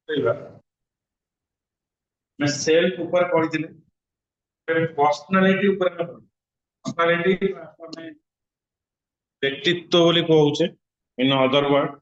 କହିବା ଆମେ ସେଲ୍ଫ ଉପରେ ପଢିଥିଲେ ପର୍ସନାଲିଟି ଉପରେ ଆମେ ପର୍ସନାଲିଟି ଆମେ ବ୍ୟକ୍ତିତ୍ୱ ବୋଲି କହୁଛେ ଇନ୍ ଅଦର ୱାର୍ଡ।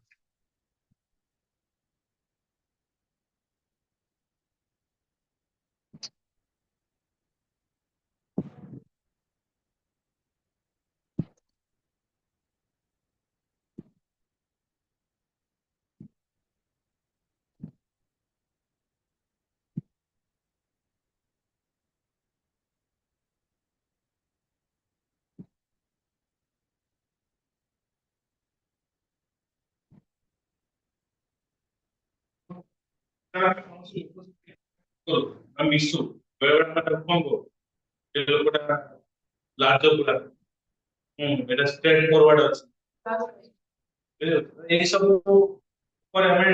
ଆମେ ମିଶୁ ବେଳେବେଳେ ଆମେ ତାକୁ କଣ କହୁ ଏ ଲୋକଟା ଲାଜ ପୁରା ଏଇଟା ଷ୍ଟ୍ରେଟ୍ ଫରୱାର୍ଡ ଅଛି ଏଇ ସବୁ ଉପରେ ଆମେ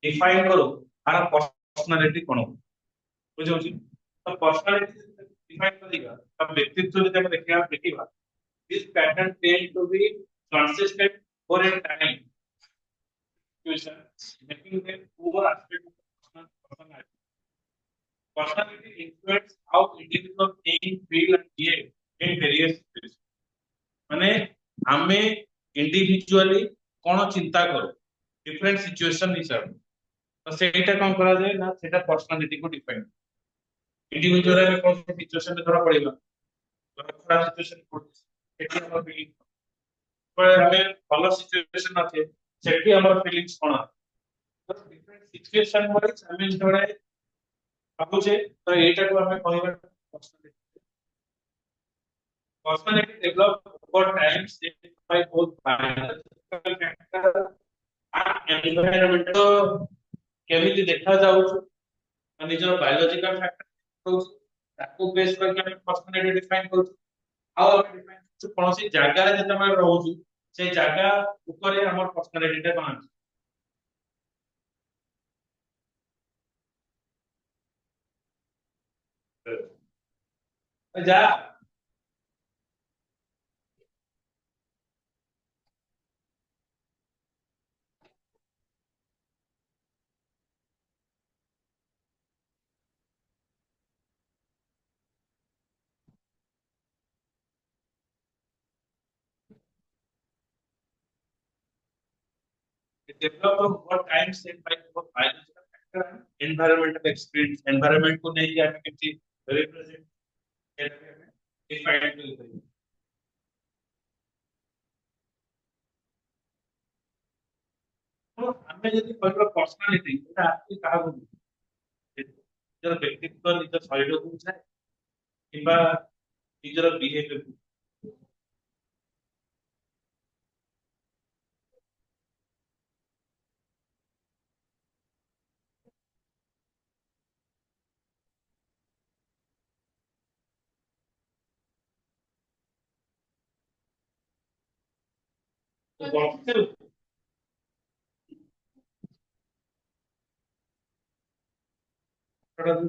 ଡିଫାଇନ କରୁ ଆର ପର୍ସନାଲିଟି କଣ ବୁଝାଉଛି ତ ପର୍ସନାଲିଟି ଡିଫାଇନ କରିବା ତା ବ୍ୟକ୍ତିତ୍ୱ ଯଦି ଆମେ ଦେଖିବା this pattern tend to be consistent for a time situation making them poor aspect of personality. Personality influence how individual think, feel and behave in various situations. ମାନେ ଆମେ ଇଣ୍ଡିଭିଜୁଆଲି କଣ ଚିନ୍ତା କରୁ ଡିଫରେଣ୍ଟ ସିଚୁଏସନ ହିସାବରେ ତ ସେଇଟା କଣ କରାଯାଏ ନା ସେଇଟା ପର୍ସନାଲିଟି କୁ ଡିଫାଇନ ଇଣ୍ଡିଭିଜୁଆଲ ଆମେ କଣ ସିଚୁଏସନ ଧର ପଡିବା ଖରାପ ସିଚୁଏସନ ପଡୁଛି ସେଠି ଆମର ଫିଲିଂ ଆମେ ଭଲ ସିଚୁଏସନ ଅଛି ସେଠି ଆମର ଫିଲିଂସ କଣ ତ ଡିଫରେଣ୍ଟ ସିଚୁଏସନ ୱାଇଜ ଆମେ ଯେତେବେଳେ ଭାବୁଛେ ତ ଏଇଟାକୁ ଆମେ କହିବା personality personality develop over time shaped by both biological factor and environmental କେମିତି ଦେଖା ଯାଉଛୁ ନିଜର ବାୟୋଲୋଜିକାଲ ଫ୍ୟାକ୍ଟର ହଉଛି ତାକୁ ବେସ୍ କରିକି ଆମେ ପର୍ସନାଲିଟି ଡିଫାଇନ କରୁଛୁ ଆଉ ଆମେ ଡିଫାଇନ କରୁଛୁ କୌଣସି ଜାଗାରେ ଯେତେବେଳେ ରହୁଛୁ ସେ ଜାଗା ଉପରେ ଆମର ପର୍ସନାଲିଟି ଟା କଣ ଅଛି ଯା develop over time shaped by both biological factor and environmental experience environment को नहीं जाने किसी represent डिफाइन କରିପାରିବା ତ ଆମେ ଯଦି କହିବା ପର୍ସନାଲିଟି ଏଟା ଆକ୍ଚୁଆଲି କାହାକୁ ନିଜର ବ୍ୟକ୍ତିତ୍ୱ ନିଜ ଶରୀରକୁ ବୁଝାଏ କିମ୍ବା ନିଜର ବିହେଭିୟର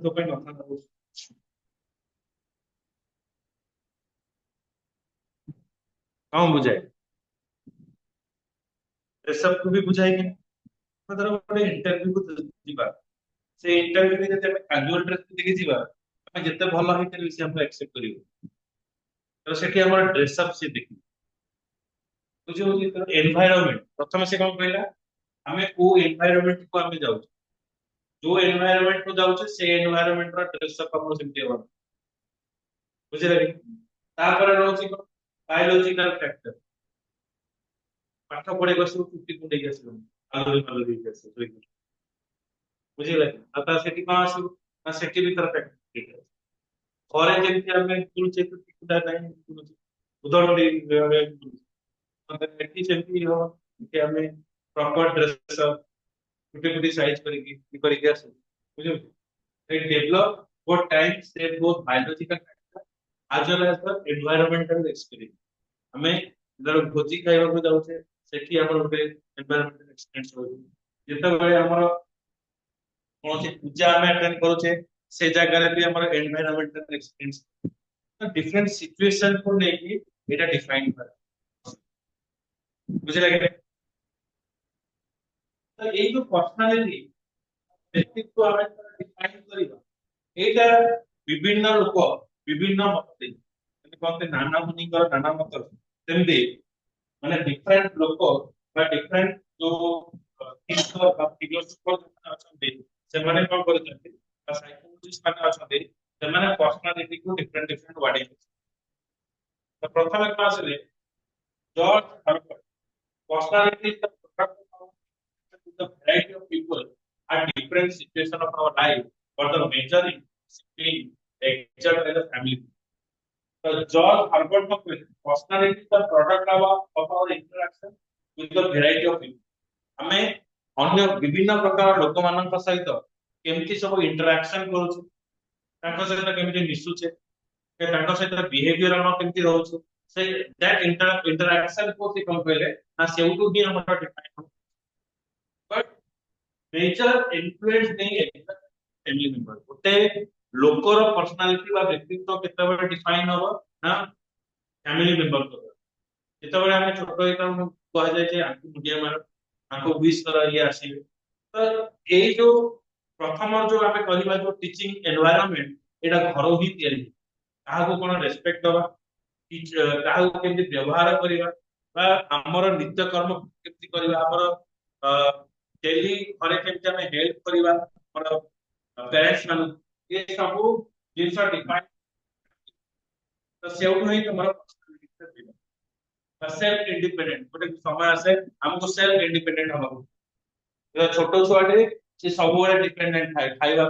ତୋ ପାଇଁ ନଥାନ୍ତା କଣ ବୁଝାଏ ଏସବୁକୁ ବି ବୁଝାଏ କି ଧର ଗୋଟେ ଇଣ୍ଟରଭ୍ୟୁ କୁ ଯିବା ସେ ଇଣ୍ଟରଭ୍ୟୁ ରେ ଯଦି ଆମେ କାଜୁଆଲ ଡ୍ରେସ ପିନ୍ଧିକି ଯିବା ଆମେ ଯେତେ ଭଲ ହେଇଥିଲେ ସେ ଆମକୁ ଆକ୍ସେପ୍ଟ କରିବ ତ ସେଠି ଆମର ଡ୍ରେସ ଅପ୍ ସେ ଦେଖିବ ବୁଝିହଉଛି ଏନଭାୟରମେଣ୍ଟ ପ୍ରଥମେ ସେ କଣ କହିଲା ଆମେ କୋଉ ଏନଭାୟରମେଣ୍ଟ କୁ ଆମେ ଯାଉଛୁ ଯୋଉ ଏନଭାୟରମେଣ୍ଟ କୁ ଯାଉଛେ ସେ ଏନଭାୟରମେଣ୍ଟ ର ଡ୍ରେସ ଅପ୍ ଆମର ସେମିତି ହବ ବୁଝିଲେ କି ତାପରେ ରହୁଛି କଣ ବାୟୋଲୋଜିକାଲ ଫ୍ୟାକ୍ଟର ପାଠ ପଢିବା ସବୁ ଚୁଟି କୁଣ୍ଡେଇକି ଆସିବ ଆଲୋରି ଫାଲୋରି ହେଇକି ଆସିବ ବୁଝିଲେ ଆଉ ତା ସେଠି କଣ ଆସିବ ନା ସେଠି ବି ତାର ଫ୍ୟାକ୍ଟର ଘରେ ଯେମିତି ଆମେ ବୁଲୁଛେ ଚୁଟି କୁଣ୍ଡା ନାହିଁ ବୁଲୁଛେ ଉଦାହରଣ ଦେଇ ଏଠି ସେମିତି ହବ ଏଠି ଆମେ ପ୍ରପର ଡ୍ରେସ ଚୁଟି ଫୁଟି ସାଇଜ କରିକି କରିକି ଆସୁ ବୁଝିଲୁ they develop over time shape both biological factor as well as the environmental experience ଆମେ ଯେତେବେଳେ ଭୋଜି ଖାଇବାକୁ ଯାଉଛେ ସେଠି ଆମର ଗୋଟେ environmental experience ରହୁଛି ଯେତେବେଳେ ଆମର କୌଣସି ପୂଜା ଆମେ ଆଟେଣ୍ଡ କରୁଛେ ସେ ଜାଗାରେ ବି ଆମର environmental experience different situation को ନେଇକି ଏଇଟା define କରେ ବୁଝିଲେ କି ତ ଏଇ ଯୋଉ personality ବ୍ୟକ୍ତିତ୍ୱ ଆମେ ଡିଫାଇନ୍ କରିବା ଏଇଟା ବିଭିନ୍ନ ଲୋକ ବିଭିନ୍ନ ମତ ଦେଇ ଯେମିତି କହନ୍ତି ନାନା ମୁନିଙ୍କର ନାନା ମତ ସେମିତି ମାନେ ଡିଫରେଣ୍ଟ ଲୋକ ବା ଡିଫରେଣ୍ଟ ଯୋଉ ଥିଙ୍କର ବା ଫିଲୋସଫର ଅଛନ୍ତି ସେମାନେ କଣ କରିଛନ୍ତି ବା ସାଇକୋଲୋଜିଷ୍ଟ ମାନେ ଅଛନ୍ତି ସେମାନେ ପର୍ସନାଲିଟିକୁ ଡିଫରେଣ୍ଟ ଡିଫରେଣ୍ଟ ୱାର୍ଡିଂ ତ ପ୍ରଥମେ କଣ ଆସିଲେ George Herbert personality is the product of the variety of people at different situations of our life for the measuring being exert by the family. So George Herbert Marcuse, personality is the product of our interaction with the variety of people. ଆମେ ଅନ୍ୟ ବିଭିନ୍ନ ପ୍ରକାର ଲୋକମାନଙ୍କ ସହିତ କେମିତି ସବୁ interaction କରୁଛୁ ତାଙ୍କ ସହିତ କେମିତି ମିଶୁଛେ ତାଙ୍କ ସହିତ ବିହେଭିୟର ଆମର କେମିତି ରହୁଛି ସେ ଦ୍ୟାଟ ଇଣ୍ଟରାକ୍ସନ କୁ ସେ କଣ କହିଲେ ନା ସେଉଠୁ ହିଁ ଆମର ଡିଫାଇନ୍ ହବ ବଟ୍ ନେଚର ଇନଫ୍ଲୁଏନ୍ସ ନେଇ ଫ୍ୟାମିଲି ମେମ୍ବର ଗୋଟେ ଲୋକର ପର୍ସନାଲିଟି ବା ବ୍ୟକ୍ତିତ୍ୱ କେତେବେଳେ ଡିଫାଇନ୍ ହବ ନା ଫ୍ୟାମିଲି ମେମ୍ବର ଦ୍ୱାରା ଯେତେବେଳେ ଆମେ ଛୋଟ ହେଇଥାଉ କୁହାଯାଏ ଯେ ଆଙ୍କୁ ମୁଣ୍ଡିଆ ମାର ଆଙ୍କୁ ୱିଶ କର ଇଏ ଆସିବେ ତ ଏଇ ଯୋଉ ପ୍ରଥମ ଯୋଉ ଆମେ କରିବା ଯୋଉ ଟିଚିଂ ଏନଭାୟରନମେଣ୍ଟ ଏଇଟା ଘର ହିଁ ତିଆରି ହୁଏ। କାହାକୁ କଣ ରେସପେକ୍ଟ ଦବା କାହାକୁ କେମିତି ବ୍ୟବହାର କରିବା ବା ଆମର ନିତ୍ୟ କର୍ମ କେମିତି କରିବା ଆମର ଡେଲି ଘରେ କେମିତି ଆମେ ହେଲ୍ପ କରିବା ଆମର ପ୍ୟାରେଣ୍ଟସ ମାନଙ୍କୁ ଏ ସବୁ ଜିନିଷ ଡିଫାଇନ୍ ତ ସେଇଠୁ ହିଁ ତମର ସେଲ୍ଫ ଇଣ୍ଡିପେଣ୍ଡେଣ୍ଟ ଗୋଟେ ସମୟ ଆସେ ଆମକୁ ସେଲ୍ଫ ଇଣ୍ଡିପେଣ୍ଡେଣ୍ଟ ହବାକୁ ଛୋଟ ଛୁଆଟେ ସେ ସବୁବେଳେ ଡିପେଣ୍ଡେଣ୍ଟ ଥାଏ ଖାଇବା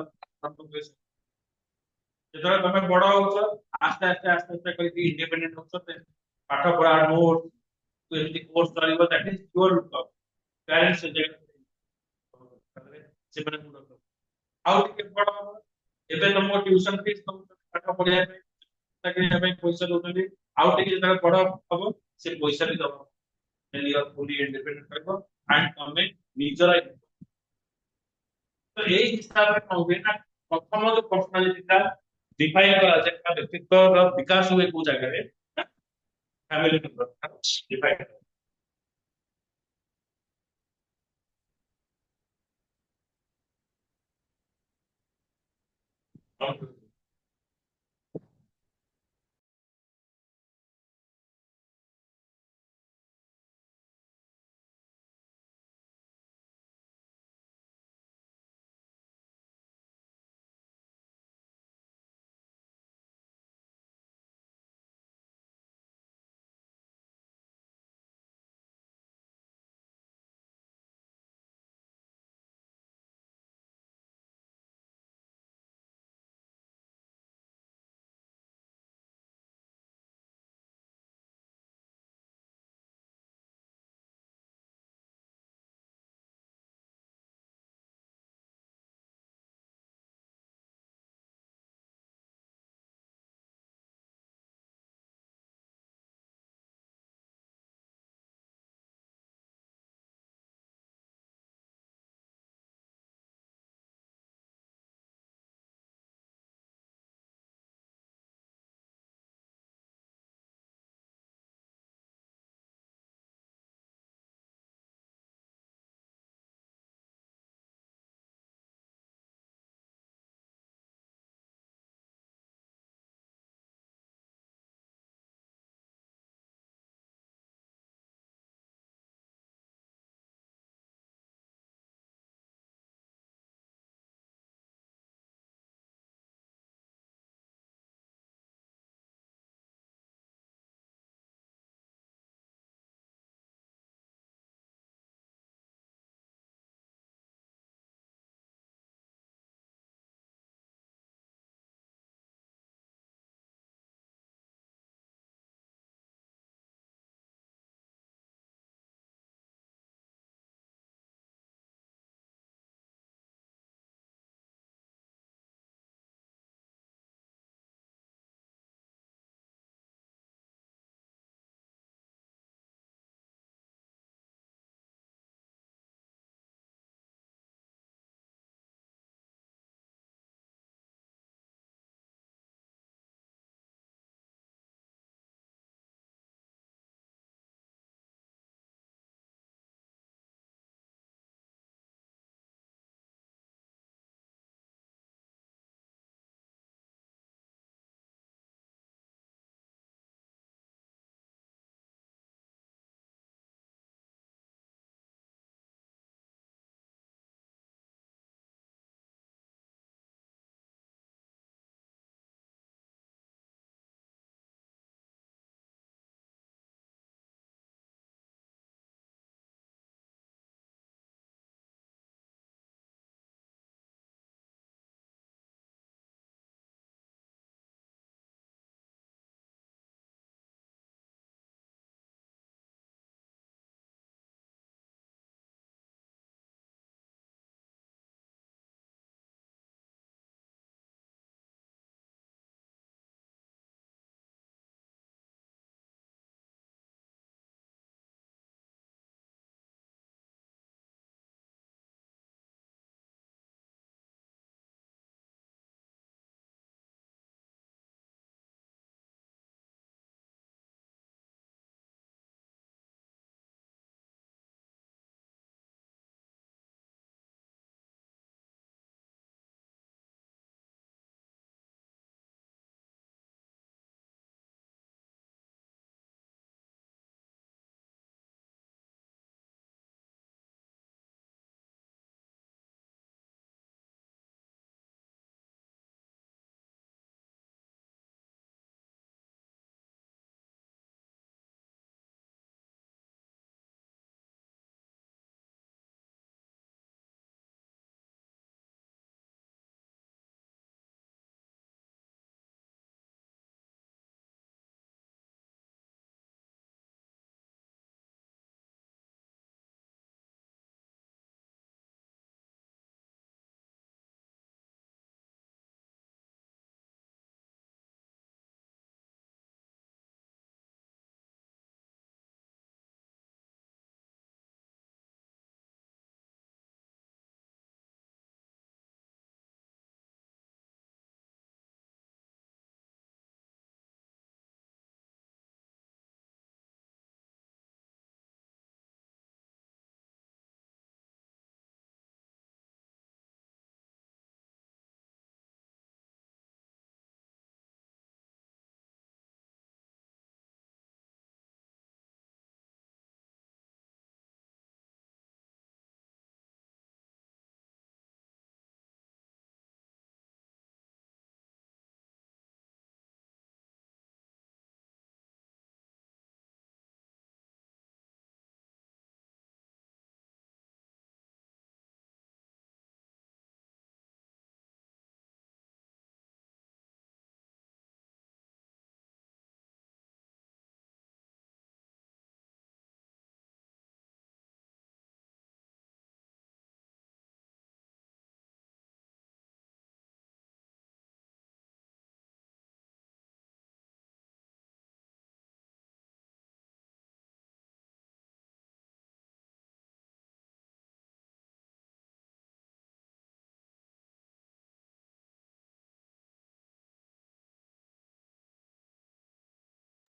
ଯେତେବେଳେ ତମେ ବଡ ହଉଛ ଆସ୍ତେ ଆସ୍ତେ କରିକି ଇଣ୍ଡିପେଣ୍ଡେଣ୍ଟ ହଉଛ ପାଠ ପଢା ନୋଟ ଏମିତି କୋର୍ସ କରିବ ଦ୍ୟାଟ ଇଜ ୟୁର ପ୍ୟାରେଣ୍ଟସ ସେମାନେ ମୁଣ୍ଡ କରିବେ। ଆଉ ଟିକେ ବଡ ହବ ଏବେ ତମକୁ ଟ୍ୟୁସନ ଫିସ୍ ପାଠ ପଢିବା ପାଇଁ ଚାକିରି ପାଇଁ ପଇସା ଦଉଛନ୍ତି ଆଉ ଟିକେ ଯେତେବେଳେ ବଡ ହବ ସେ ପଇସା ବି ଦବ ଫୁଲି ଇଣ୍ଡିପେଣ୍ଡେଣ୍ଟ ରହିବ ଆଣ୍ଡ ତମେ ନିଜର ତ ଏଇ ହିସାବରେ କଣ ହୁଏ ନା ପ୍ରଥମ ଯୋଉ ପର୍ସନାଲିଟିଟା ଡିଫାଇନ୍ କରାଯାଏ ତା ବ୍ୟକ୍ତିତ୍ୱର ବିକାଶ ହୁଏ କୋଉ ଜାଗାରେ ଫ୍ୟାମିଲି ମେମ୍ବର ଡିଫାଇନ୍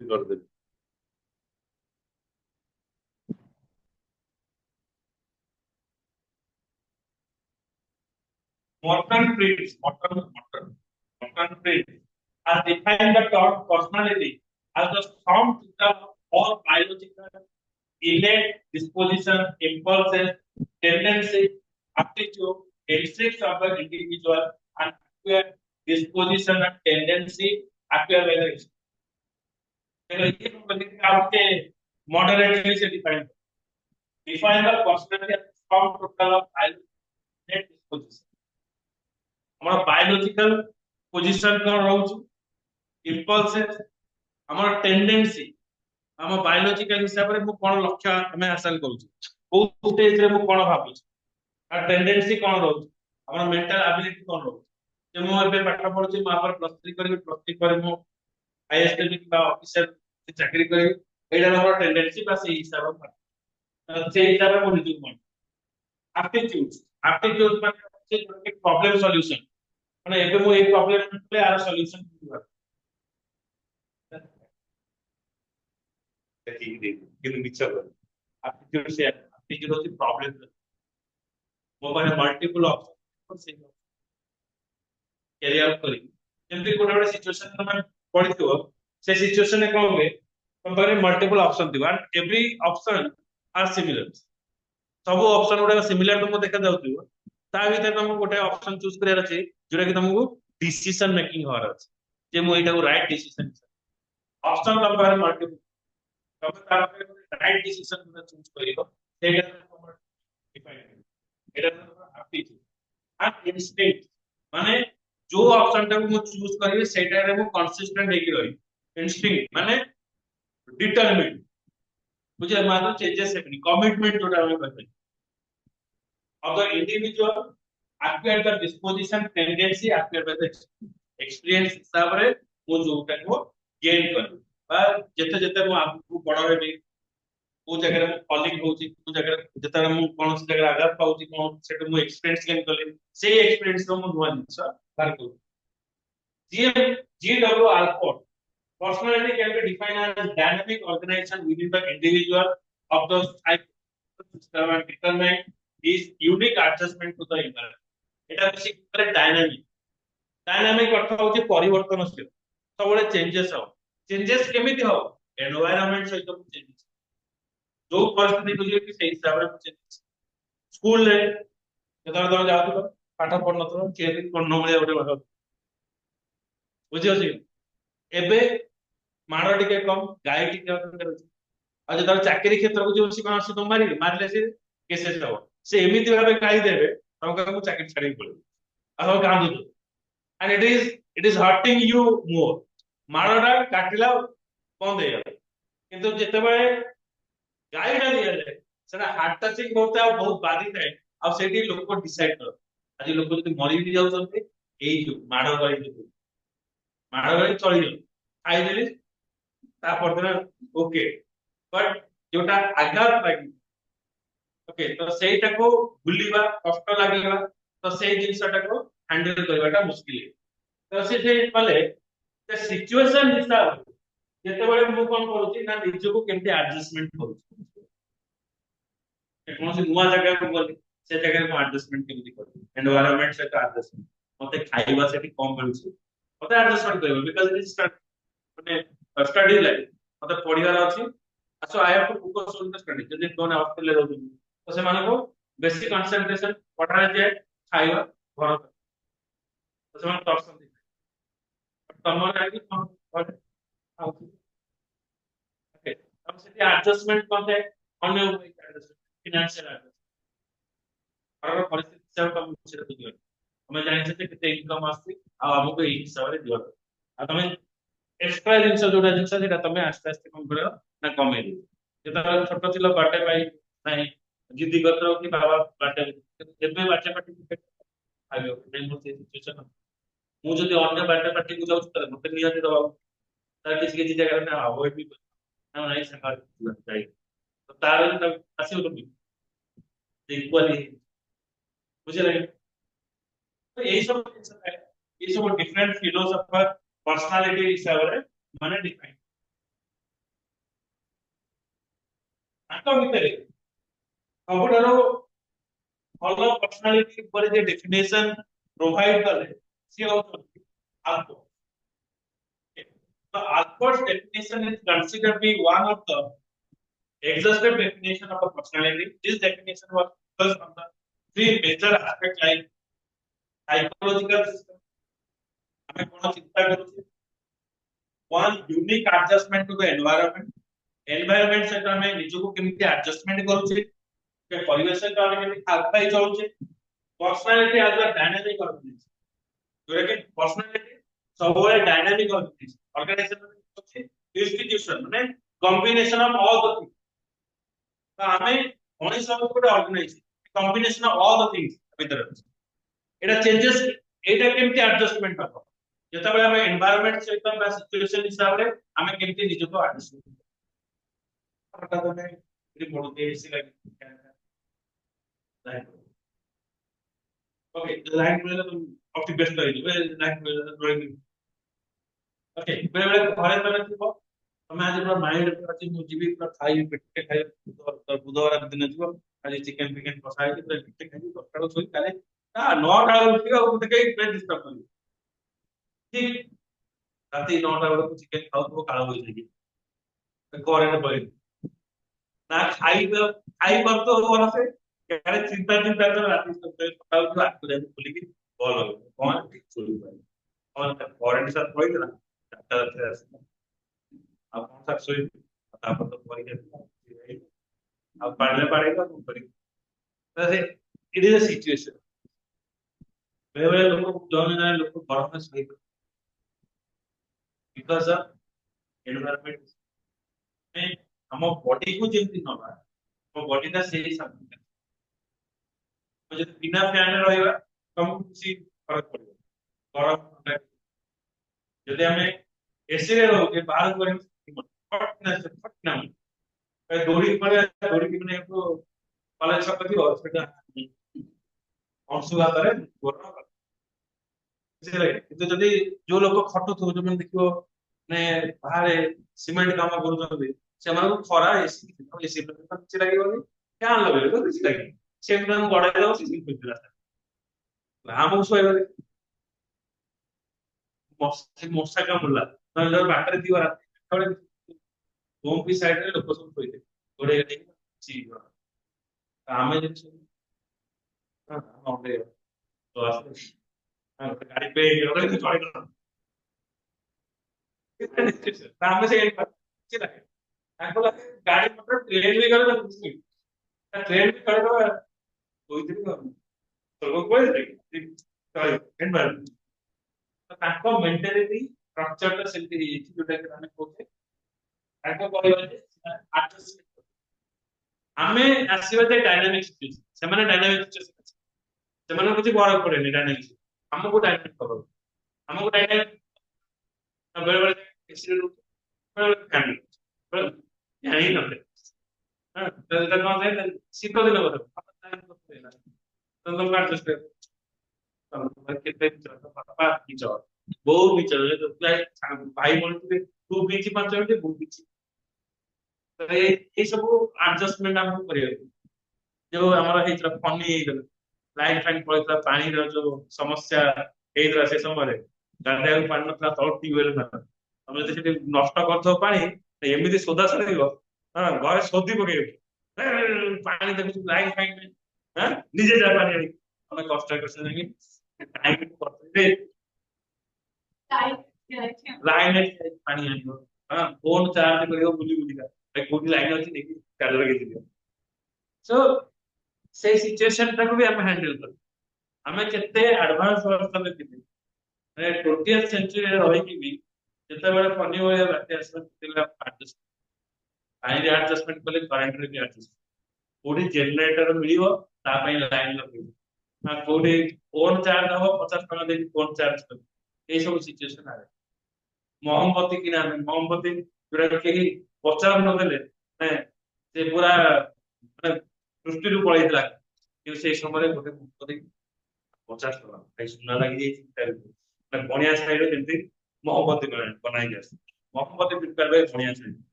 କରିଦେବି। Morton Prince, Morton Prince has defined the term personality as the sum total of all biological innate disposition, impulses, tendencies, aptitude, instincts of the individual, and acquired disposition and tendency acquired by the individual. Moderately से define the personality as the sum total of biological innate disposition. हमारा biological position कौन रहउछु impulses हमारा tendency हम biological हिसाब रे मु कोन लक्ष्य हमें हासिल करूछु को स्टेज रे मु कोन भाबुछु आ टेंडेंसी कोन रहउछु हमारा मेंटल एबिलिटी कोन रहउछु जे मु एबे पाठ पढुछि मु आपर प्लस 3 करे मु आईएसटी बा ऑफिसर चाकरी करी एडा हमर टेंडेंसी बा से हिसाब से हिसाब रे मु निजु मन एप्टीट्यूड एप्टीट्यूड माने प्रॉब्लम सॉल्यूशन माने एबे मु एक प्रॉब्लम पे आर सॉल्यूशन दिबा ठीक दे किनु मिच्छा कर एप्टीट्यूड से एप्टीट्यूड होती प्रॉब्लम मो पारे मल्टीपल ऑप्शन से कैरी आउट करी जेमति कोन बडे सिचुएशन में पड़ितो से सिचुएशन में कोन होवे कोन पारे मल्टीपल ऑप्शन दिबा and every option are similar सब ऑप्शन गुडा सिमिलर तुमको देखा जाउतिबो ता भीतर तुमको गोटे ऑप्शन चूज करियार अछि जोरा कि तुमको डिसीजन मेकिंग होर अछि जे मु एटा को right decision option number multiple तब तार राइट डिसीजन को चूज करियो सेटा तुम define Etah aptitude and instinct माने जो ऑप्शन टा को मु चूज करिवे सेटा रे मु कंसिस्टेंट हेकि रही इंस्टिंक्ट माने डिटरमिन्ड मुझे मानो चेंजेस हेकनि कमिटमेंट जोटा हमें कहते of the individual acquired the disposition tendency acquired by the experience हिसाब रे मु जोटा को गेन कर बा जते जते मु आपको बड़ हेबी को जगह रे मु फॉलिंग होची को जगह जते मु कोन से जगह आघात पाउची कोन सेट मु एक्सपीरियंस गेन करले से एक्सपीरियंस रो मु दुआ जिंस बार को GW Alport personality can be defined as dynamic organization within the individual of the system and determine is unique adjustment to the environment এটা বেশি করে ডাইনামিক अर्थ होची परिवर्तनशील सबले चेंजेस हो चेंजेस केमिति हो एनवायरनमेंट सहित चेंजेस जो परिस्थिति बुझियो कि सही हिसाब रे चेंजेस स्कूल रे जतरा तमे जाउतो पाठ पढनतो चेंज पढनो मिले ओटे बात बुझियो छी एबे माड़ टिके कम गाय टिके आ जतरा चाकरी क्षेत्र को जो कोन से तुम मारले से केसेस हो से एमिति भाबे गाई देबे तमका को चाकरी छाड़ी पड़े आ कांदु and it is hurting you more मारडा काटिला बंद हे गला किंतु जते बेले गाईडा दिले सेना हार्ट टचिंग होता है बहुत बाधी थाए आ सेठी लोक डिसाइड कर आज लोक जति मरि भी जाउ छथि एई जो माड़ गई चली जाउ खाई देली ता परदिन ओके बट जोटा आघात लागी ओके तो सेटा को भूलिबा कष्ट लागेबा तो से जिंसटा को हैंडल करबाटा मुश्किल है तो से पले द सिचुएशन हिसाब जते बेले मु कोन करूची ना निज को केमते एडजस्टमेंट करूची कौन से नुआ जगह को बोली से जगह को एडजस्टमेंट केमती करू एनवायरनमेंट से एडजस्टमेंट मते खाइबा सेठी कम मिलुची मते एडजस्टमेंट करबो बिकॉज़ इट इज माने स्टडी लाइफ मते पढिबार अछि so I have to focus on the study जदि कोन हॉस्टल रे रहू तो से माने को बेसिक कंसंट्रेशन पढ़ा जाए खाइबा घर तो से माने टॉक्सन दे तमन आगे हम ओके हम से एडजस्टमेंट करते अन्य एडजस्टमेंट फाइनेंशियल एडजस्टमेंट और परिस्थिति से हम से दियो हमें जानि से केते इनकम आसी आ हमको एई हिसाब रे दियो आ तमे एक्स्ट्रा जिंस जोडा जिंस सेटा तमे आस्ते आस्ते कम करियो ना कमे दियो जेता छोट चिलो बाटे पाई नाही जिद्दी करतो कि बाबा बाटे एबे बाटे पाटी आयो नहीं मोते सिचुएशन मु जदि अन्य बाटे पाटी को जाउ त मते नियति दबा तार किसी किसी जगह में अवॉइड भी ना नहीं सका जाई तो तार तक आसी तो इक्वली मुझे लगे तो यही सब है ये सब डिफरेंट फिलोसफर पर्सनालिटी हिसाब रे माने डिफाइन ତାଙ୍କ ଭିତରେ ସବୁଠାରୁ ଭଲ ପର୍ସନାଲିଟି ଉପରେ ଯେ ଡେଫିନେସନ ପ୍ରୋଭାଇଡ କଲେ ସିଏ ହଉଛନ୍ତି ଆଲପୋର୍ଟ। So Alport's definition is considered to be one of the exhaustive definition of a personality. This definition was focused on the three major aspects like psychological system, हमें कौन चिंता करूँ, one unique adjustment to the environment, environment से हमें निजों को किम्मती adjustment करूँ चे, के परिवेश से हमें किम्मती खालता ही जाऊँ चे, personality as a dynamic organism, जो है कि personality सबोरे dynamic organism, organization में कुछ institution में combination of all the things, तो हमें only सब कुछ organization, combination of all the things वितर, इधर changes, इधर किम्मती adjustment करता, ଯେତେବେଳେ ଆମେ ଏନଭାୟରମେଣ୍ଟ ସହିତ ବା ସିଚୁଏସନ ହିସାବରେ ଆମେ କେମିତି ନିଜକୁ ଆଡଜଷ୍ଟ କରିବା ହଠାତ୍ ଆମେ ଏଠି ପଢୁଛେ ଏସି ଲାଗି ଓକେ ଲାଇନ୍ ମିଳିଲେ ଅତି ବ୍ୟସ୍ତ ହେଇଯିବେ ଲାଇନ୍ ମିଳିଲେ ଡ୍ରଇଂ ଓକେ ବେଳେ ବେଳେ ଘରେ ତମେ ଥିବ ତମେ ଆଜି ପୁରା ମାଇଣ୍ଡ ଅଛି ମୁଁ ଯିବି ପୁରା ଖାଇବି ପେଟେ ଖାଇବି ବୁଧବାର ଦିନ ଯିବ ଆଜି ଚିକେନ ଫିକେନ କଷା ହେଇକି ପୁରା ପେଟେ ଖାଇବି ସକାଳୁ ଶୋଇ କାଲି 9ଟା ବେଳକୁ ଉଠିବ ଆଉ ମୋତେ କେହି ଡିଷ୍ଟର୍ବ କରିବେ ଠିକ ରାତି 9ଟା ବେଳକୁ ଚିକେନ ଖାଉଥିବ କାଳ ବୈଶାଖୀ କରେଣ୍ଟ ପଳେଇବ ନା ଖାଇ ପାରୁଥିବ ଭଲସେ କାଳେ ଚିନ୍ତା ଚିନ୍ତା କର ରାତି ସକାଳୁ ଆଖି ଯାଇ ଖୋଲିକି ଭଲ ହବ କଣ ଠିକ ଶୋଇ ପାରିବ କଣ କରେଣ୍ଟ ସାର୍ ପଳେଇଥିଲା 4ଟା ରାତିରେ ଆସିଲା ଆଉ କଣ ସାର୍ ଶୋଇବି ତାପରେ ତ ପରୀକ୍ଷା ଆଉ ପାଣିଲେ ପାଣିଲା କଣ କରିବି ଇଟ ଇଜ ଏ ସିଚୁଏସନ ବେଳେ ବେଳେ ଲୋକ ଜଣେ ଜଣେ ଲୋକ ଗରମରେ ଶୋଇପାରିବେ because of environment में हम बॉडी को जेमती नबा हम बॉडी ता सेही सब तो जब बिना फैन रे रहइबा कम किसी फरक पड़ो गरम जदि हमें एसी रे रहो के बाहर को फट ना ए दौड़ी कि माने को कॉलेज सब कथि हो सेटा अंशुघात रे गरम କିନ୍ତୁ ଯଦି ଯୋଉ ଲୋକ ଖଟୁଥିବ ଯୋଉମାନେ ଦେଖିବ ମାନେ ବାହାରେ ସିମେଣ୍ଟ କାମ କରୁଛନ୍ତି ସେମାନଙ୍କୁ ଖରା ଏସି ଏସି କିଛି ଲାଗିବନି ଫ୍ୟାନ ଲଗେଇଲେ ତ କିଛି ଲାଗିବନି ସେମିତି ତାଙ୍କୁ ଗଡେଇ ଦବ ସେ ଖୋଜିଲା ଆମକୁ ଶୋଇବାରେ ମଶା କାମୁଡିଲା ନହେଲେ ଯୋଉ ବାଟରେ ଥିବ ରାତି ବୋମ୍ ବି ସାଇଡରେ ଲୋକ ସବୁ ଶୋଇଥିବେ ଘୋଡେଇ ଘାଡେଇକି ଆମେ ଯଦି ଅଣ୍ଡେଇ ତ ଆସ୍ତେ ଗାଡି ପେ ହେଇଗଲା ଚଳିଗଲା ଆମେ ସେ କିଛି ନାହିଁ ତାଙ୍କୁ ଲାଗେ ଗାଡି ମଟର ଟ୍ରେନ ବି ଗଲେ ତାଙ୍କୁ ଖୁସି ଟ୍ରେନ ବି ଚଳିବ କହିଥିଲି ସବୁ କହିଥିଲେ ଚଳିବ ଏନଭାୟରମେଣ୍ଟ ତାଙ୍କ ମେଣ୍ଟାଲିଟି ଷ୍ଟ୍ରକ୍ଚରଟା ସେମିତି ହେଇଯାଇଛି ଯୋଉଟା କି ଆମେ କହୁଛେ ତାଙ୍କ କହିବା ଯେ adjustment ଆମେ ଆସିବା ଯେ ଡାଇନାମିକ ସିଚୁଏସନ ସେମାନେ ଡାଇନାମିକ ସିଚୁଏସନ ସେମାନଙ୍କୁ କିଛି ଫରକ ପଡେନି ଡାଇନାମିକ ଆମକୁ ଡାଇନାମିକ ଫରକ ଆମକୁ ଡାଇନାମିକ ବେଳେ ବେଳେ ଏସିରେ ରହୁଛୁ ବେଳେ ବେଳେ ଫ୍ୟାନ ଜାଣି ନଥାଏ ସେଟା କଣ ଥାଏ ଶୀତ ଦିନ କଥା ତମକୁ ଆଡଜଷ୍ଟ କେତେ ବାପା ବିଚ ବୋଉ ବିଚ ଭାଇ ଭଉଣୀ ଥିବେ ତୁ ବିଚି 5 ମିନିଟ ବୋଉ ବିଚି ଏଇ ସବୁ ଆଡଜଷ୍ଟମେଣ୍ଟ ଆମକୁ କରିବାକୁ ଯୋଉ ଆମର ହେଇଥିଲା ଫନି ହେଇଗଲା ଲାଇନ ଫାଇନ ପଳେଇଥିଲା ପାଣିର ଯୋଉ ସମସ୍ୟା ହେଇଥିଲା ସେ ସମୟରେ ଗାଧେଇବାକୁ ପାଣି ନଥିଲା ତଳ ଟ୍ୟୁବୱେଲ ନଥିଲା ତମେ ଯଦି ସେଠି ନଷ୍ଟ କରିଥିବ ପାଣି ଏମିତି ସୋଦା ସରିବ ହଁ ଘରେ ଶୋଧି ପକେଇବ ପାଣି ଦେଖୁଛୁ ଲାଇନ ଫାଇନ ନିଜେ ଯା ପାଣି ଆଣି ତମେ କଷ୍ଟ କରିଛ ଯାଇକି ଲାଇନ ପାଣି ଆଣିବ ହଁ ଫୋନ ଚାର୍ଜ କରିବ ବୁଲି ବୁଲିକା କୋଉଠି ଲାଇନ ଅଛି ଦେଖି ଚାର୍ଜ ଲଗେଇ ଦିଅ ସୋ ସେଇ ସିଚୁଏସନ ଟାକୁ ବି ଆମେ ହ୍ୟାଣ୍ଡେଲ କରୁ ଆମେ କେତେ ଆଡଭାନ୍ସ ଅବସ୍ଥାରେ ଥିବେ ମାନେ 20th ସେଞ୍ଚୁରୀରେ ରହିକି ବି ଯେତେବେଳେ ଫନି ଭଳିଆ ବାତ୍ୟା ଆସିଲା ପାଣିରେ ଆଡଜଷ୍ଟମେଣ୍ଟ କଲେ କରେଣ୍ଟରେ ବି ଆଡଜଷ୍ଟ କୋଉଠି ଜେନେରେଟର ମିଳିବ ତା ପାଇଁ ଲାଇନ ଲଗେଇବ କୋଉଠି ଫୋନ ଚାର୍ଜ ହବ 50 ଟଙ୍କା ଦେଇକି ଫୋନ ଚାର୍ଜ କରିବ ଏଇ ସବୁ ସିଚୁଏସନ ଆସେ ମହମବତୀ କିଣା ଆମେ ମହମବତୀ ଯୋଉଟା କେହି ପଚାରୁ ନଦେଲେ ସେ ପୁରା ମାନେ ଦୃଷ୍ଟିରୁ ପଳେଇଥିଲା କିନ୍ତୁ ସେଇ ସମୟରେ ଗୋଟେ ମୁକ୍ତ ଦେଇ 50 ଟଙ୍କା ଭାଇ ସୁନା ଲାଗିଯାଇଛି ବଣିଆ ସାହିରେ ଯେମିତି ମହମବତୀ ବନାଇକି ଆସେ ମହମବତୀ ପ୍ରିପେୟାର ହୁଏ ବଣିଆ ସାହି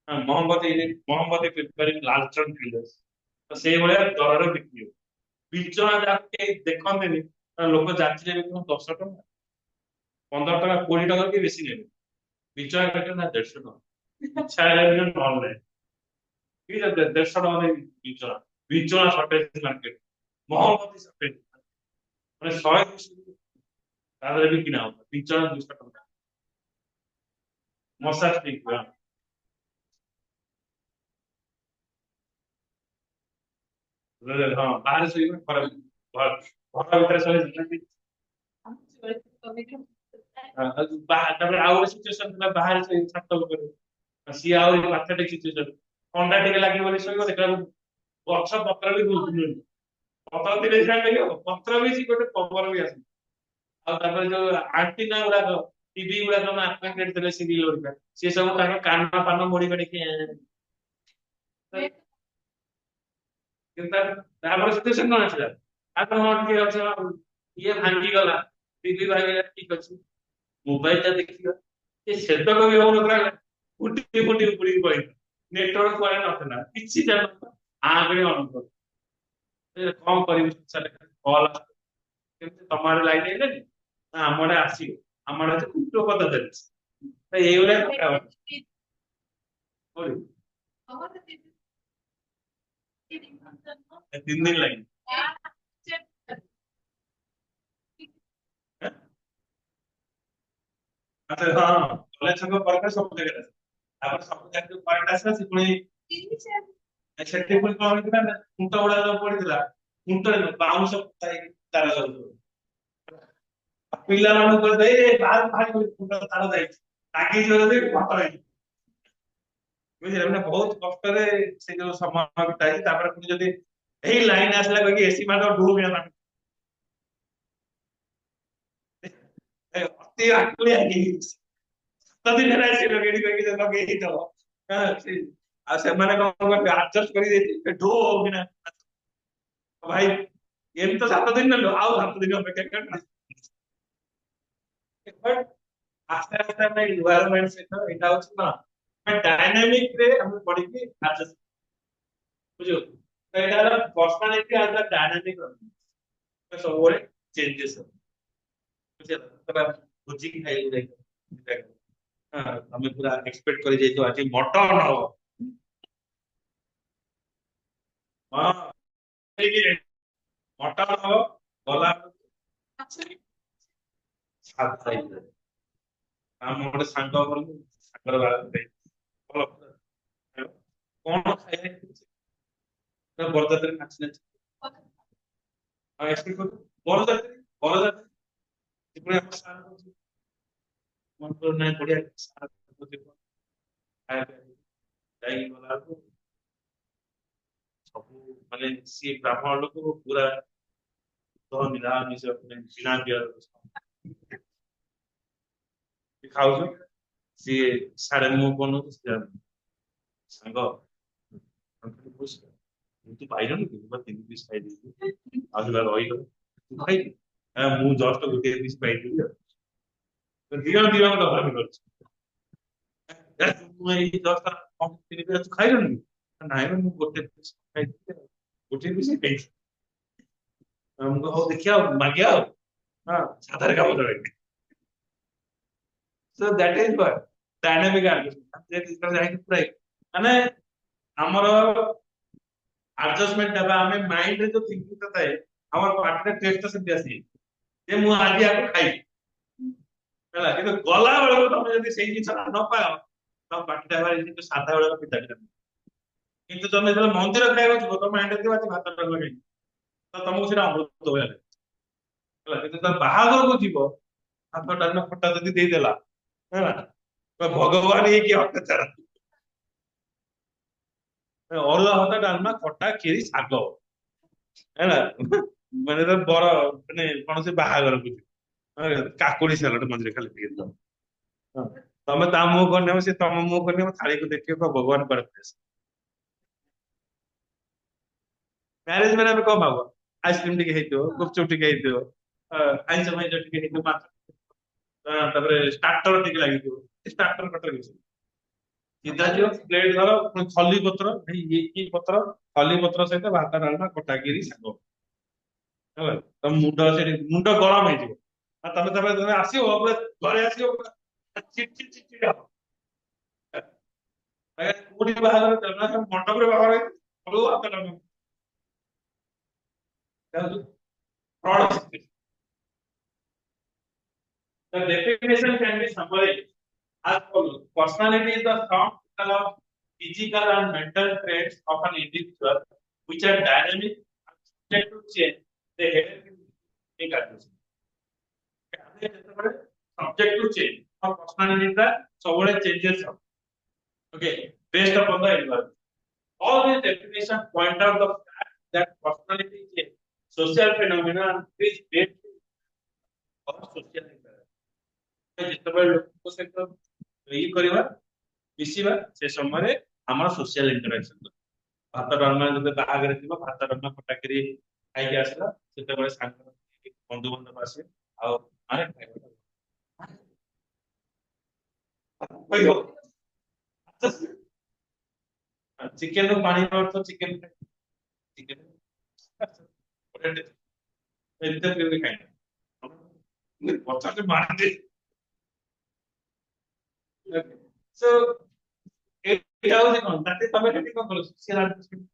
ମହମ୍ମଦୀ ପ୍ରିପେୟାରିଂ ଲାଲଚନ୍ଦ ଡିଲର୍ସ। ତ ସେଇଭଳିଆ ଦରରେ ବିକ୍ରି ହୁଏ। ବିଞ୍ଚଣା ଯାହାକୁ କେହି ଦେଖନ୍ତିନି, ଲୋକ ଯାଚିଲେ ବି କଣ 10 ଟଙ୍କା, 15 ଟଙ୍କା, 20 ଟଙ୍କା କି ବେଶୀ ନେବେ। ବିଞ୍ଚଣା କେତେ ନା 150 ଟଙ୍କା। ଛାଡିଲେ ନହେଲେ ନାହିଁ। ଠିକ ଅଛି, 150 ଟଙ୍କା ଦେଇ ବିଞ୍ଚଣା। ବିଞ୍ଚଣା ସର୍ଟେଜ ମାର୍କେଟ, ମହମବତୀ ସର୍ଟେଜ ମାନେ 100 200 ତା ଦେହରେ ବି କିଣା ହବ ବିଞ୍ଚଣା 200 ଟଙ୍କା। ମଶା ଷ୍ଟିକ୍, ହଁ ବାହାରେ ଶୋଇବେ ଘର ଭିତରେ ଶୋଇବେ। ତାପରେ ଆଉ ଗୋଟେ ସିଚୁଏସନ ଥିଲା ବାହାରେ ଶୋଇବେ ଛାତ ଉପରେ, ସିଏ ଆହୁରି ପାଥେଟିକ୍ ସିଚୁଏସନ। ଥଣ୍ଡା ଟିକେ ଲାଗିବ ବୋଲି ଶୋଇବ, ଦେଖିଲା ବେଳକୁ ଗଛ ପତ୍ର ବି ବୁଲୁନି। ପତ୍ର ଥିଲେ ସିନା ଲାଗିବ, ପତ୍ର ବି ଗୋଟେ ପବନ ବି ଆସୁନି। ଆଉ ତାପରେ ଯୋଉ ଆଣ୍ଟିନା ଗୁଡାକ, ଟିଭି ଗୁଡାକ ଆଟେଣ୍ଡ ଥିଲେ ସିରିଏଲ ଗୁଡିକା, ସେ ସବୁ ତାଙ୍କ କାନ ଫାନ ମୋଡି ମାଡିକି କିନ୍ତୁ ତାପରେ ସିଚୁଏସନ କଣ ଆସିଲା, ଆଉ ହଁ ଟିକେ ଅଛି, ଇଏ ଭାଙ୍ଗିଗଲା, ଟିଭି ଭାଙ୍ଗିଲା ଠିକ ଅଛି, ମୋବାଇଲ ଟା ଦେଖିବା, ଏ ସେତକ ବି ହଉନଥିଲା। ଫୁଟି ଫୁଟି ଉପୁଡିକି ପଳେଇଥିଲା, ନେଟୱାର୍କ କୁଆଡେ ନଥିଲା, କିଛି ଜାଣିନଥିଲା। ଆଗରେ ଅନୁଭବ କଣ କରିବି କଲ, କେମିତି ତମ ଆଡେ ଲାଇନ ହେଇଲାନି ନା ଆମ ଆଡେ ଆସିବ, ଆମ ଆଡେ ଅଛି କୁଟ କଥା ଚାଲିଛି। ତ ଏଇଭଳିଆ କଥାବାର୍ତ୍ତା। କୋଉଠି? 3 ଦିନ ଲାଗି। ଆଚ୍ଛା ହଁ, କଲେଜ ଛକ ପରେ ସବୁ ଜାଗାରେ ଅଛି। ତାପରେ ସବୁ ଜାଗାରେ କରେଣ୍ଟ ଆସିଲା, ସେ ପୁଣି ସେଠି ପୁଣି କଣ ହେଇଥିଲା ନା, ଖୁଣ୍ଟ ଗୁଡା ଯୋଉ ପଡିଥିଲା, ଖୁଣ୍ଟରେ ନୁହଁ, ବାଉଁଶ ପୋତା ହେଇକି ତାର ଯାଉଥିଲା। ପିଲାମାନଙ୍କୁ କହିଲେ ଏ ବାହାରକୁ ବାହାରିବ, ଖୁଣ୍ଟ ତାର ଯାଇଛି, ଲାଗିଯିବ ଯଦି ଖତ ହେଇଯିବ। ବୁଝିଲେ, ମାନେ ବହୁତ କଷ୍ଟରେ ସେ ଯୋଉ ସମୟ ବିତାଇଛି। ତାପରେ ପୁଣି ଯଦି ଏଇ ଲାଇନ ଆସିଲା କହିକି ଏସି ମାରିଦବ, ଡୁ କିନା ମାରିଦବ। ଅତି ଆକୁଳିଆ ହେଇଯାଇଛି। ତ ଦିନରେ ଆସି ଲଗେଇ କହିକି ଲଗେଇଦବ। ଆଉ ସେମାନେ କଣ କରିବେ, ଆଡଜଷ୍ଟ କରି ଦେଇଥିବେ ଢୋ କିନା। ଭାଇ ଏମିତି ତ 7 ଦିନ ନେଲୁ, ଆଉ 7 ଦିନ ଅପେକ୍ଷା କର। But ଆସ୍ତେ ଆସ୍ତେ ଆମେ ଏନଭାୟରନମେଣ୍ଟ ସହିତ ଏଇଟା ହଉଛି ନା, ଆମେ ଡାଇନାମିକ ରେ ଆମେ ପଢିକି ଆଡଜଷ୍ଟ, ବୁଝିଲ। ତ ଏଇଟା ହେଲା ପର୍ସନାଲିଟି ଆଉ ଡାଇନାମିକ ସବୁବେଳେ ଚେଞ୍ଜେସ ହବ, ବୁଝିଲ। ବୁଝିକି ଖାଇବାକୁ ଯାଇଥିବ, ହଁ, ତମେ ପୁରା ଏକ୍ସପେକ୍ଟ କରି ଯାଇଥିବ ଆଜି ମଟନ ହବ। ହଁ, ମଟନ ହବ, ଗଲା ସାଧା ହେଇଥିଲା। ଆମ ଗୋଟେ ସାଙ୍ଗ ଘରକୁ, ସାଙ୍ଗର ବାହାଘର ଭଲ କଣ ଖାଇବା, ବରଯାତ୍ରୀ ନାଚି ନାଚି, ଆଉ ଏକ୍ସପେକ୍ଟ କରୁ ବରଯାତ୍ରୀ, ବରଯାତ୍ରୀ ପୁଣି ଆମ ସାର୍ ମନ ନାହିଁ ବଢିଆ ସାର୍ ଯାଇକି ଗଲା ବେଳକୁ ସବୁ ମାନେ ସିଏ ବ୍ରାହ୍ମଣ ଲୋକ ପୁରା ନିରାମିଷ ବିନା ପିଆଜ ଖାଉଛ, ସିଏ ସାଡେ ମୁଁ ବନଉଛି, ସାଙ୍ଗ ତୁ ପାଇଲୁନି କି, 3 ପିସ୍ ଖାଇଦେଇଛି, ଆଉ ସେଟା ରହିଗଲା, ତୁ ଖାଇଛୁ? ମୁଁ ଜଷ୍ଟ ଗୋଟିଏ ପିସ୍ ପାଇଥିଲି ଆଉ। ତ ଦି ଜଣ ଡକାଡକି କରୁଛୁ। ମୁଁ ଏଇ ଜଷ୍ଟ 3 ପିସ୍ ତୁ ଖାଇଲୁନି କି? ନାଇଁ ବା, ମୁଁ ଗୋଟେ ପିସ୍ ଖାଇଥିଲି ଆଉ, ଗୋଟିଏ ପିସ୍ ଖାଇଛି। ମୁଁ କହିଲି, ହଉ ଦେଖିବା ଆଉ ମାଗିବା ଆଉ, ହଁ ସାଧାରେ କାମ ଚଳେଇବି। So that is what dynamic adjustment. ଯେତେବେଳେ ଯାଇକି ପୁରା ମାନେ ଆମର ଆଡଜଷ୍ଟମେଣ୍ଟ ହେବା, ଆମେ ମାଇଣ୍ଡରେ ଯୋଉ ଥିଙ୍କିଂ ଟା ଥାଏ, ଆମର ପାଟିରେ ଟେଷ୍ଟ ସେମିତି ଆସିଯାଏ ଯେ ମୁଁ ଆଜି ଆକୁ ଖାଇବି, ହେଲା। କିନ୍ତୁ ଗଲା ବେଳକୁ ତମେ ଯଦି ସେଇ ଜିନିଷ ନ ପାଅ, ତମ ପାଟିଟା ଭାରି କିନ୍ତୁ ସାଧା ବେଳକୁ ପିତା ପିତା। କିନ୍ତୁ ତମେ ଯେତେବେଳେ ମନ୍ଦିର ଖାଇବାକୁ ଯିବ, ତମ ମାଇଣ୍ଡରେ ଥିବ ଆଜି ଭାତ ଡାଲମା ଖାଇବି, ତ ତମକୁ ସେଇଟା ଅମୃତ ଭଳିଆ ଲାଗେ, ହେଲା। କିନ୍ତୁ ତମେ ବାହାଘରକୁ ଯିବ, ଭାତ ଡାଲମା ଖଟା ଯଦି ଦେଇଦେଲା, ହେଲା, ତ ଭଗବାନ ହେଇକି ଅତ୍ୟାଚାର, ଅରୁଆ ଭାତ ଡାଲମା ଖଟା କ୍ଷୀରି ଶାଗ, ହେଲା, ମାନେ ବର ମାନେ କୌଣସି ବାହାଘରକୁ ଯିବ, କାକୁଡି ସାଲଟ ମଝିରେ ଖାଲି ଟିକେ ଦବ। ହଁ। ତମେ ତା ମୁହଁ କରିନେବ, ସେ ତମ ମୁହଁ କରିନେବ, ଥାଳିକୁ ଦେଖିବ କହିବ, ଭଗବାନ କୁଆଡେ ପଳେଇ ଆସିଲେ। ମ୍ୟାରେଜ ମାନେ ଆମେ କଣ ଭାବୁ, ଆଇସ୍କ୍ରିମ ଟିକେ ହେଇଥିବ, ଗୁପଚୁପ ଟିକେ ହେଇଥିବ, ଆଇଁଷ ଫାଇଁଷ ଟିକେ ହେଇଥିବ, ମାଛ, ତାପରେ ଷ୍ଟାର୍ଟର ଟିକେ ଲାଗିଥିବ, ଷ୍ଟାର୍ଟର କଥା କିଛି सीधा जो प्लेट धर पुଣି ଖଲି ପତ୍ର ଭାଇ ଇଏ କି ପତ୍ର ଖଲି ପତ୍ର ସହିତ ଭାତ ଡାଲମା ଖଟାଖିରି ଶାଗ ହେଲା ତମ ମୁଣ୍ଡ ସେଠି ମୁଣ୍ଡ ଗରମ ହେଇଯିବ ଆଉ ତମେ ଆସିବ ପୁରା ଘରେ ଆସିବ ପୁରା ଚିଡ ଚିଡ ଚିଡ ଚିଡ ହବ ଆଜ୍ଞା, କୋଉଠି ବାହାଘର ଚାଲୁନା ସବୁ ମଣ୍ଡପରେ ବାହାଘର ହେଇଛି ସବୁ ଭାତ ଡାଲମା ଯାଉଛୁ fraud. The definition can be summarized as follows. Personality is the sum total of physical and mental traits of an individual which are dynamic and subject to change. They have unique attributes. Subject to change. Our personality is that ସବୁବେଳେ changes up. Okay, based upon the environment. All these definitions point out the fact that personality is a social phenomenon which is based on social interaction. ଯେତେବେଳେ ଲୋକଙ୍କ ସହିତ ଇଏ କରିବା ମିଶିବା ସେ ସମୟରେ ଆମର ସୋସିଆଲ ଇଣ୍ଟରାକ୍ସନ ଭାତ ଡାଲମା ଯଦି ବାହାଘରେ ଥିବ ଭାତ ଡାଲମା ଖଟାଖିରି ଖାଇକି ଆସିଲା ସେତେବେଳେ ସାଙ୍ଗ ବନ୍ଧୁବାନ୍ଧବ ଆସିବେ ଆଉ ଆରେ ଖାଇବା କହିବ ଚିକେନ ରୁ ପାଣି ତ ଚିକେନ ଚିକେନ ଏତେ କେବେ ଖାଇନା ପଚାଶ ମାରନ୍ତି ସୋ ଏଇଟା ହଉଛି କଣ ତାତେ ତମେ କେମିତି କଣ କଲ ସୋସିଆଲ ଆଡଜଷ୍ଟମେଣ୍ଟ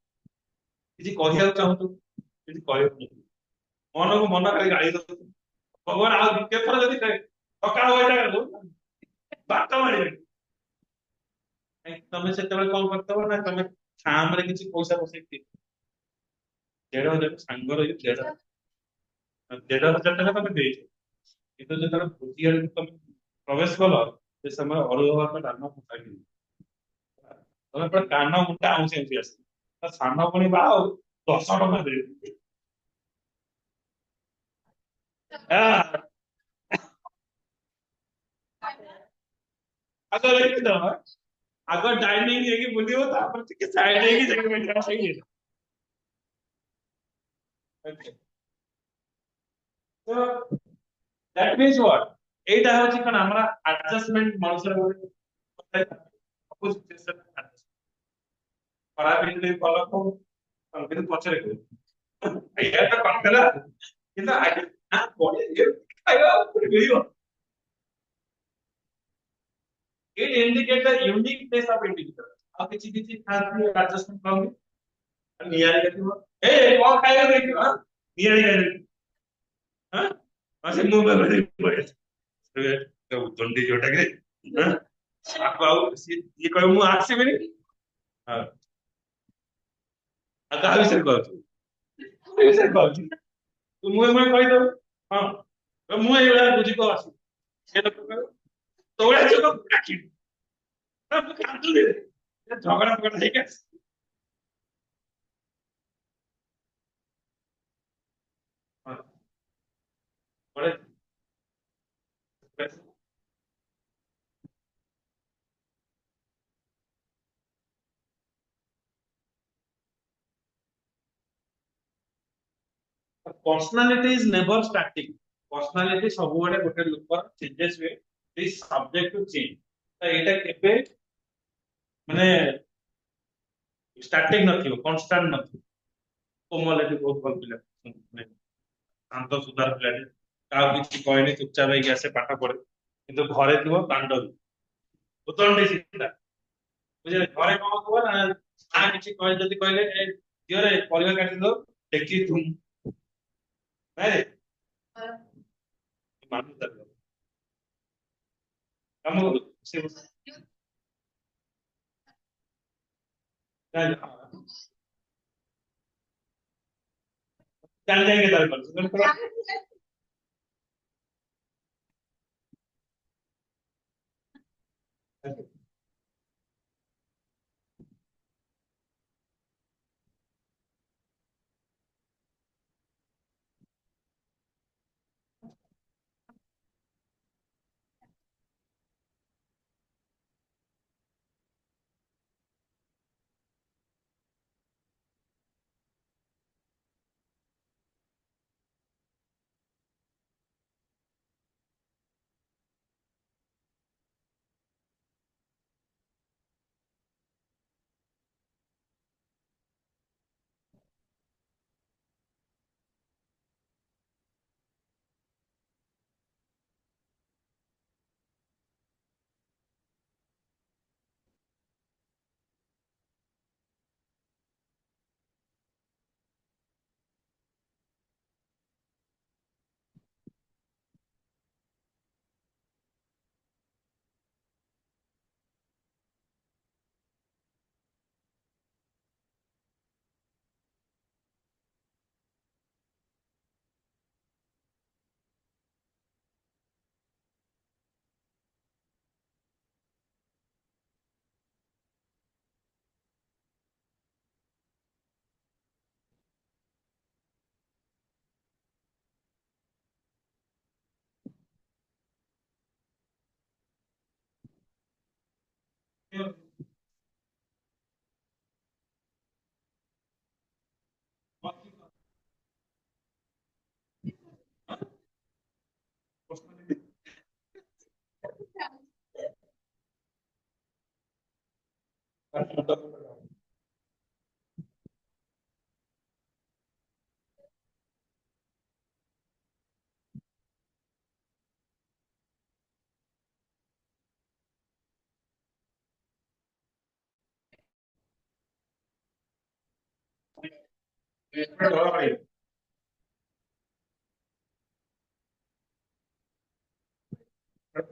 କିଛି କହିବାକୁ ଚାହୁଁଛୁ କିଛି କହିବାକୁ ମନକୁ ମନ ଖାଲି ଗାଳି ଦଉଛୁ ଭଗବାନ ଆଉ ଦ୍ୱିତୀୟ ଥର ଯଦି ସକାଳ ବଇଟା ଗଲୁ ବାଟ ମାରିବେନି ତମେ ସେତେବେଳେ କଣ କରିଥିବ ନା ତମେ ଖାମରେ କିଛି ପଇସା ବସେଇକି 1,500 ସାଙ୍ଗର ଦେଢ ହଜାର ଟଙ୍କା ତମେ ଦେଇଛ କିନ୍ତୁ ଯେତେବେଳେ ଭୋଜି ଆଡକୁ ତମେ ପ୍ରବେଶ କଲ ସେ ସମୟ ଅରୁଆ ଭାତ ଡାଲମା ଫୁଟା ତମେ ପୁରା କାନ ମୁଣ୍ଡା ଆଉଁସି ଆଉଁସି ଆସିବ ତା ସାନ ଭଉଣୀ ବାହା ହଉ 10 ଟଙ୍କା ଦେବି ଆଗ ଦେଖିଦବ ଆଗ ଡାଇନିଂ ହେଇକି ବୁଲିବ ତାପରେ ଟିକେ ସାଇଡ ହେଇକି ଯାଇକି ବସିବା ସେଇଠି Okay. So that means what? ଏଇଟା ହଉଛି କଣ ଆମର ଆଡଜଷ୍ଟମେଣ୍ଟ ମଣିଷର ଗୋଟେ ସବୁ situation ରେ adjustment। ଖରାପ ହେଇଥିଲେ ଭଲ କହୁ କିନ୍ତୁ ପଛରେ କହୁ ଏଇଆ ତ କରିଦେଲା କିନ୍ତୁ ଆଗେ ନା ବଢିଆ ଖାଇବା କୋଉଠି ମିଳିବ it indicate the uniqueness of individual ଆଉ କିଛି କିଛି ଥାନ୍ତି ଆଡଜଷ୍ଟମେଣ୍ଟ କରନ୍ତି ନିଆରି ଦେଖିବ ଏ କଣ ଖାଇବା ଦେଖିବ ନିଆରି ଖାଇବା ହଁ ସେ ମୁଁ ଦଣ୍ଡି ଯୋଉଟା କି ଆକୁ ଆଉ ଇଏ କହିବ ମୁଁ ଆସିବିନି ହଁ ଆଉ କାହା ବିଷୟରେ କହୁଛୁ ଏ ବିଷୟରେ କହୁଛୁ ମୁଁ ଏମାନେ କହିଦବୁ ହଁ ମୁଁ ଏଇଭଳିଆ ବୁଝି କହ ଆସୁ ସେ ଲୋକ କହିବ ତୋ ଭଳିଆ ଝିଅ କଣ ଡାକିବି ନା ମୁଁ କାନ୍ଦୁନି ଝଗଡା ଫଗଡା ହେଇକି ଆସ ହଁ ବଢିଆ personality is never static personality ସବୁବେଳେ ଗୋଟେ ଲୋକର changes ହୁଏ is subject to change ତ ଏଇଟା କେବେ ମାନେ ଷ୍ଟାର୍ଟିଂ ନଥିବ କନଷ୍ଟାଣ୍ଟ ନଥିବ କୋମଲ ଏଠି ବହୁତ ଭଲ ପିଲା ମାନେ ଶାନ୍ତ ସୁଧାର ପିଲାଟେ କାହାକୁ କିଛି କହିନି ଚୁପଚାପ ହେଇକି ଆସେ ପାଠ ପଢେ କିନ୍ତୁ ଘରେ ଥିବ ତାଣ୍ଡବ ଉତଣ୍ଡି ଶିଖିଲା ବୁଝିଲେ ଘରେ କଣ ଥିବ ନା ମା କିଛି କହି ଯଦି କହିଲେ ଏ ଝିଅରେ ପରିବା କାଟିଦଉ ଦେଖି ଧୁମ ନାଇଁ ମାନୁ ତାର କାମ କରୁ ସେ ଜାଣି ଜାଣି କେତେବେଳେ କରୁଛୁ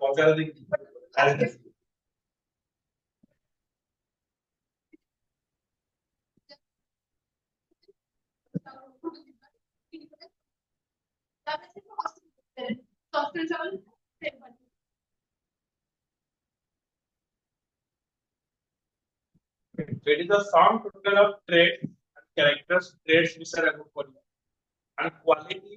ପଚାର ଦେଖି it is the sum total of traits and characters traits ବିଷୟରେ ଆଗକୁ ପଢିବା and quality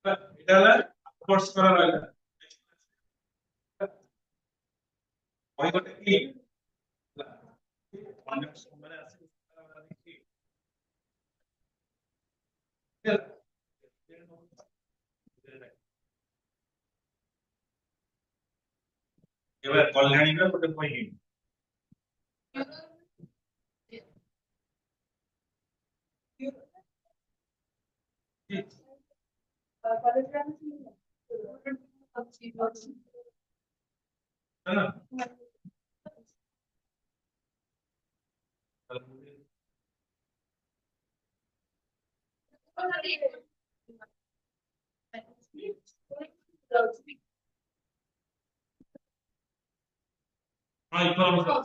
এটা হলো কোর্স করা রইলা ওই করতে কি অনেক সময় আছে এবার কল্যাণীরা ଗୋଟେ বই না ହଁ ଇନଫର୍ମେସନ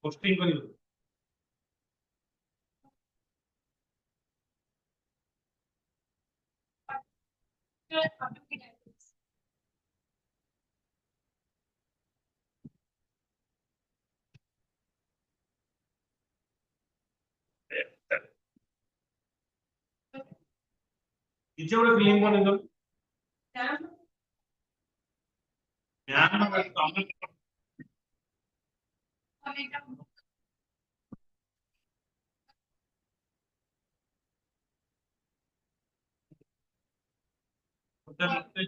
ପୋଷ୍ଟିଂ କରିବ କିଛି ଗୋଟେ ଫିଲ୍ମ ବନେଇଦବ ମ୍ୟାମ ତମେ ଗୋଟେ ମତେ